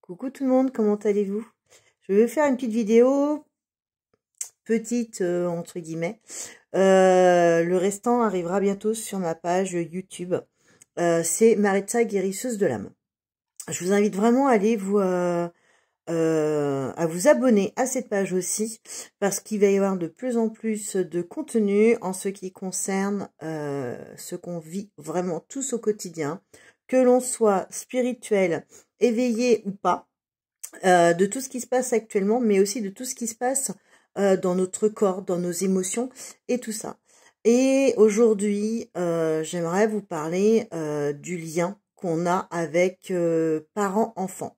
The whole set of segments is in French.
Coucou tout le monde, comment allez-vous? Je vais faire une petite vidéo, petite entre guillemets. Le restant arrivera bientôt sur ma page YouTube. C'est Maritza, guérisseuse de l'âme. Je vous invite vraiment à aller à vous abonner à cette page aussi, parce qu'il va y avoir de plus en plus de contenu en ce qui concerne ce qu'on vit vraiment tous au quotidien, que l'on soit spirituel, éveillé ou pas, de tout ce qui se passe actuellement, mais aussi de tout ce qui se passe dans notre corps, dans nos émotions et tout ça. Et aujourd'hui, j'aimerais vous parler du lien qu'on a avec parents-enfants,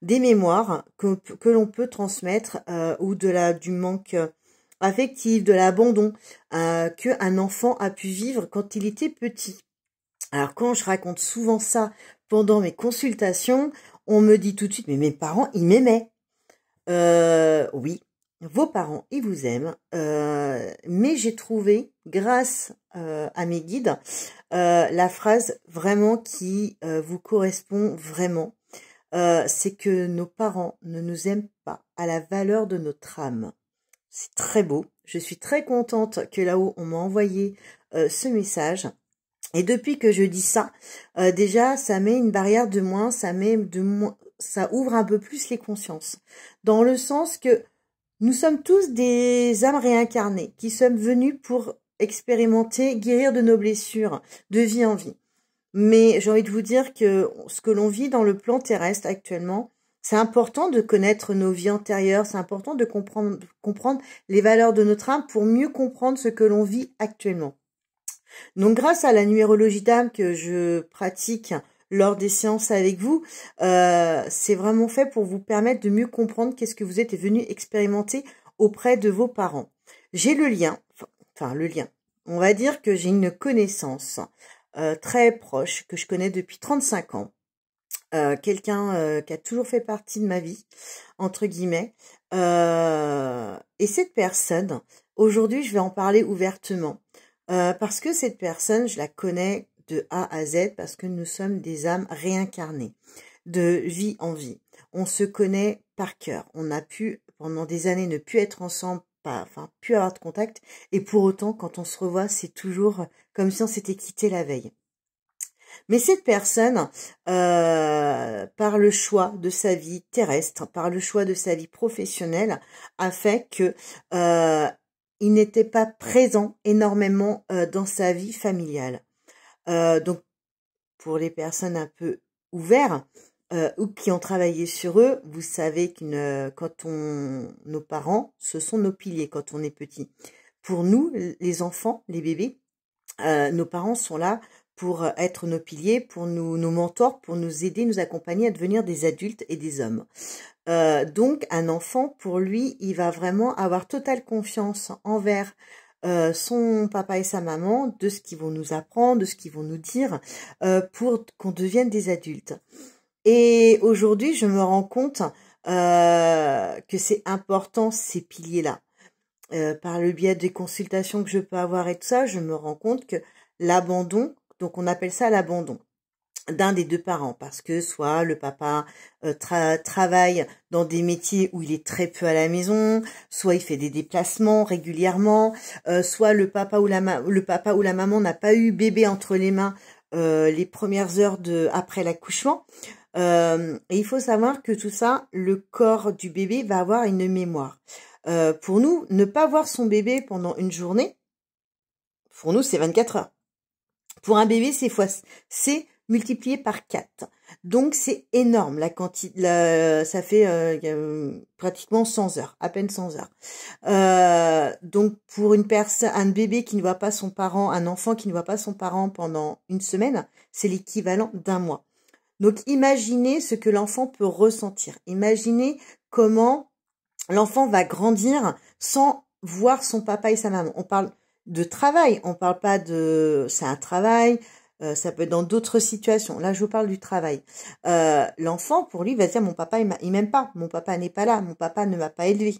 des mémoires que l'on peut transmettre ou du manque affectif, de l'abandon qu'un enfant a pu vivre quand il était petit. Alors quand je raconte souvent ça pendant mes consultations, on me dit tout de suite, mais mes parents, ils m'aimaient. Oui, vos parents, ils vous aiment. Mais j'ai trouvé, grâce à mes guides, la phrase vraiment qui vous correspond vraiment. C'est que nos parents ne nous aiment pas à la valeur de notre âme. C'est très beau. Je suis très contente que là-haut, on m'a envoyé ce message. Et depuis que je dis ça, déjà, ça met une barrière de moins, ça ouvre un peu plus les consciences. Dans le sens que nous sommes tous des âmes réincarnées qui sommes venus pour expérimenter, guérir de nos blessures, de vie en vie. Mais j'ai envie de vous dire que ce que l'on vit dans le plan terrestre actuellement, c'est important de connaître nos vies antérieures, c'est important de comprendre les valeurs de notre âme pour mieux comprendre ce que l'on vit actuellement. Donc grâce à la numérologie d'âme que je pratique lors des séances avec vous, c'est vraiment fait pour vous permettre de mieux comprendre qu'est-ce que vous êtes venu expérimenter auprès de vos parents. J'ai le lien, on va dire que j'ai une connaissance très proche, que je connais depuis 35 ans, quelqu'un qui a toujours fait partie de ma vie, entre guillemets, et cette personne, aujourd'hui je vais en parler ouvertement, parce que cette personne, je la connais de A à Z, parce que nous sommes des âmes réincarnées, de vie en vie. On se connaît par cœur. On a pu, pendant des années, ne plus être ensemble, plus avoir de contact, et pour autant, quand on se revoit, c'est toujours comme si on s'était quitté la veille. Mais cette personne, par le choix de sa vie terrestre, par le choix de sa vie professionnelle, a fait que il n'était pas présent énormément dans sa vie familiale. Donc, pour les personnes un peu ouvertes ou qui ont travaillé sur eux, vous savez nos parents, ce sont nos piliers quand on est petit. Pour nous, les enfants, les bébés, nos parents sont là pour être nos piliers, pour nos mentors, pour nous aider, nous accompagner à devenir des adultes et des hommes. Donc, un enfant, pour lui, il va vraiment avoir totale confiance envers son papa et sa maman, de ce qu'ils vont nous apprendre, de ce qu'ils vont nous dire, pour qu'on devienne des adultes. Et aujourd'hui, je me rends compte que c'est important, ces piliers-là. Par le biais des consultations que je peux avoir et tout ça, je me rends compte que l'abandon, donc on appelle ça l'abandon d'un des deux parents, parce que soit le papa travaille dans des métiers où il est très peu à la maison, soit il fait des déplacements régulièrement, soit le papa ou la maman n'a pas eu bébé entre les mains les premières heures après l'accouchement. Et il faut savoir que tout ça, le corps du bébé va avoir une mémoire. Pour nous, ne pas voir son bébé pendant une journée, pour nous, c'est 24 heures. Pour un bébé, c'est multiplié par 4. Donc, c'est énorme. La quantité, ça fait pratiquement 100 heures, à peine 100 heures. Donc, pour un bébé qui ne voit pas son parent, un enfant qui ne voit pas son parent pendant une semaine, c'est l'équivalent d'un mois. Donc, imaginez ce que l'enfant peut ressentir. Imaginez comment l'enfant va grandir sans voir son papa et sa maman. On parle de travail, on parle pas c'est un travail, ça peut être dans d'autres situations. Là, je vous parle du travail. L'enfant, pour lui, va dire, mon papa, il m'aime pas, mon papa n'est pas là, mon papa ne m'a pas élevé.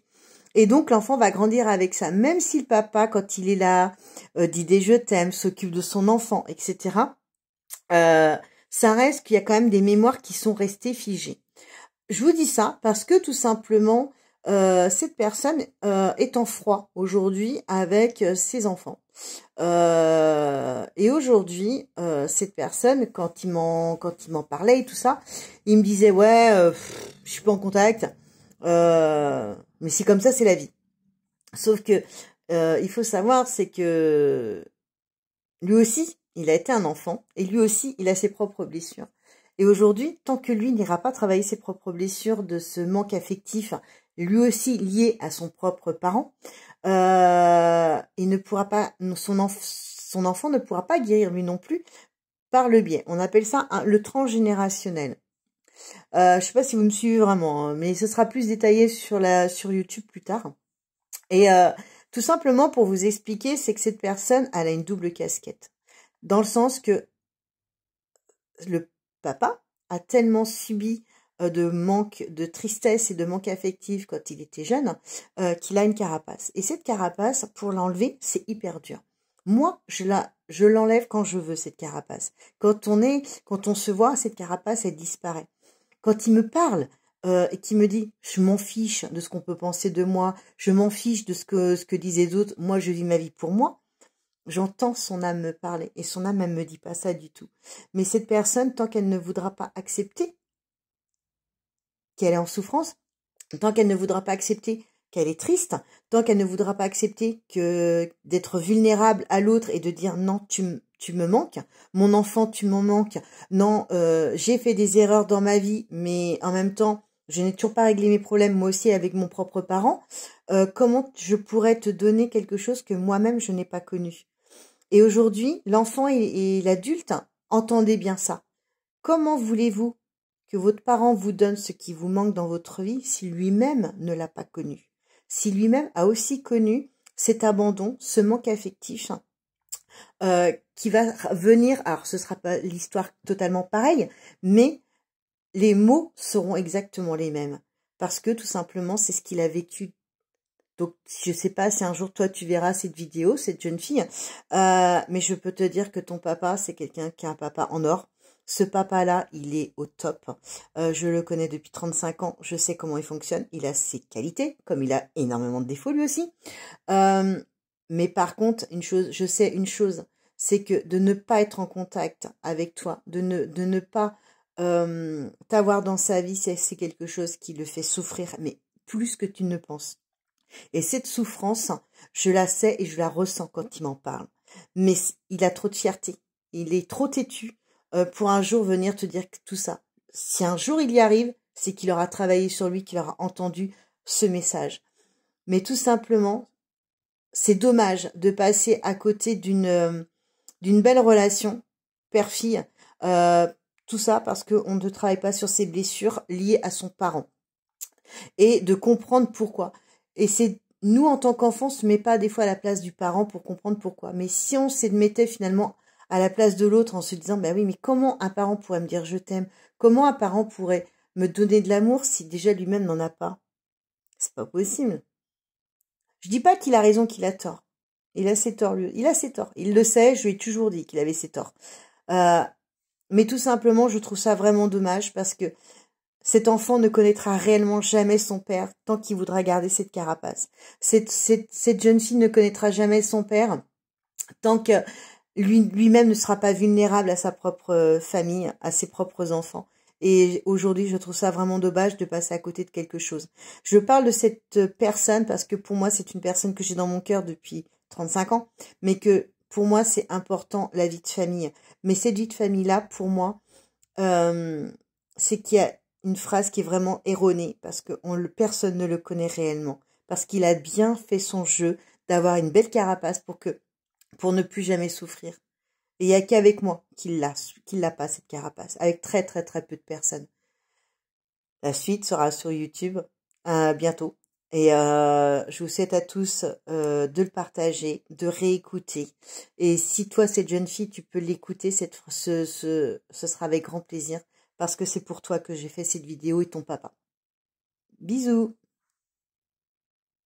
Et donc, l'enfant va grandir avec ça. Même si le papa, quand il est là, dit des je t'aime, s'occupe de son enfant, etc., ça reste qu'il y a quand même des mémoires qui sont restées figées. je vous dis ça parce que tout simplement, cette personne est en froid aujourd'hui avec ses enfants. Et aujourd'hui, cette personne, quand il m'en parlait et tout ça, il me disait ouais, je suis pas en contact, mais c'est comme ça, c'est la vie. Sauf que il faut savoir, c'est que lui aussi, il a été un enfant et lui aussi, il a ses propres blessures. Et aujourd'hui, tant que lui n'ira pas travailler ses propres blessures de ce manque affectif, lui aussi lié à son propre parent, il ne pourra pas, son enfant ne pourra pas guérir lui non plus par le biais. On appelle ça le transgénérationnel. Je sais pas si vous me suivez vraiment, hein, mais ce sera plus détaillé sur YouTube plus tard. Et tout simplement pour vous expliquer, c'est que cette personne, elle a une double casquette. Dans le sens que le papa a tellement subi de manque, de tristesse et de manque affectif quand il était jeune, qu'il a une carapace. Et cette carapace, pour l'enlever, c'est hyper dur. Moi, je l'enlève quand je veux, cette carapace. Quand on se voit, cette carapace, elle disparaît. Quand il me parle, et qui me dit, je m'en fiche de ce qu'on peut penser de moi, je m'en fiche de ce que disent les autres, moi je vis ma vie pour moi, j'entends son âme me parler, et son âme, elle me dit pas ça du tout. Mais cette personne, tant qu'elle ne voudra pas accepter qu'elle est en souffrance, tant qu'elle ne voudra pas accepter qu'elle est triste, tant qu'elle ne voudra pas accepter que d'être vulnérable à l'autre et de dire non, tu me manques, mon enfant, tu m'en manques, non, j'ai fait des erreurs dans ma vie, mais en même temps, je n'ai toujours pas réglé mes problèmes, moi aussi, avec mon propre parent, comment je pourrais te donner quelque chose que moi-même, je n'ai pas connu? Et aujourd'hui, l'enfant et l'adulte, entendez bien ça. Comment voulez-vous que votre parent vous donne ce qui vous manque dans votre vie si lui-même ne l'a pas connu? Si lui-même a aussi connu cet abandon, ce manque affectif, qui va venir, alors ce sera pas l'histoire totalement pareille, mais les mots seront exactement les mêmes. Parce que tout simplement, c'est ce qu'il a vécu. Donc, je sais pas si un jour, toi, tu verras cette vidéo, cette jeune fille, mais je peux te dire que ton papa, c'est quelqu'un qui a un papa en or. Ce papa-là, il est au top. Je le connais depuis 35 ans, je sais comment il fonctionne. Il a ses qualités, comme il a énormément de défauts lui aussi. Mais par contre, je sais une chose, c'est que de ne pas être en contact avec toi, de ne pas t'avoir dans sa vie, c'est quelque chose qui le fait souffrir, mais plus que tu ne penses. Et cette souffrance, je la sais et je la ressens quand il m'en parle. Mais il a trop de fierté. Il est trop têtu pour un jour venir te dire tout ça. Si un jour il y arrive, c'est qu'il aura travaillé sur lui, qu'il aura entendu ce message. Mais tout simplement, c'est dommage de passer à côté d'une belle relation père-fille. Tout ça parce qu'on ne travaille pas sur ses blessures liées à son parent. Et de comprendre pourquoi. Et c'est nous, en tant qu'enfants, on se met pas des fois à la place du parent pour comprendre pourquoi. Mais si on se mettait finalement à la place de l'autre en se disant, bah oui, mais comment un parent pourrait me dire je t'aime? Comment un parent pourrait me donner de l'amour si déjà lui-même n'en a pas? C'est pas possible. Je dis pas qu'il a raison, qu'il a tort. Il a ses torts, lui. Il a ses torts. Il le sait, je lui ai toujours dit qu'il avait ses torts. Mais tout simplement, je trouve ça vraiment dommage parce que cet enfant ne connaîtra réellement jamais son père tant qu'il voudra garder cette carapace. Cette jeune fille ne connaîtra jamais son père tant que lui-même ne sera pas vulnérable à sa propre famille, à ses propres enfants. Et aujourd'hui, je trouve ça vraiment dommage de passer à côté de quelque chose. Je parle de cette personne parce que pour moi, c'est une personne que j'ai dans mon cœur depuis 35 ans, mais que pour moi, c'est important la vie de famille. Mais cette vie de famille-là, pour moi, c'est qu'il y a une phrase qui est vraiment erronée parce que personne ne le connaît réellement. Parce qu'il a bien fait son jeu d'avoir une belle carapace pour ne plus jamais souffrir. Et il n'y a qu'avec moi qu'il l'a pas, cette carapace. Avec très très très peu de personnes. La suite sera sur YouTube bientôt. Et je vous souhaite à tous de le partager, de réécouter. Et si toi, cette jeune fille, tu peux l'écouter, ce sera avec grand plaisir. Parce que c'est pour toi que j'ai fait cette vidéo et ton papa. Bisous!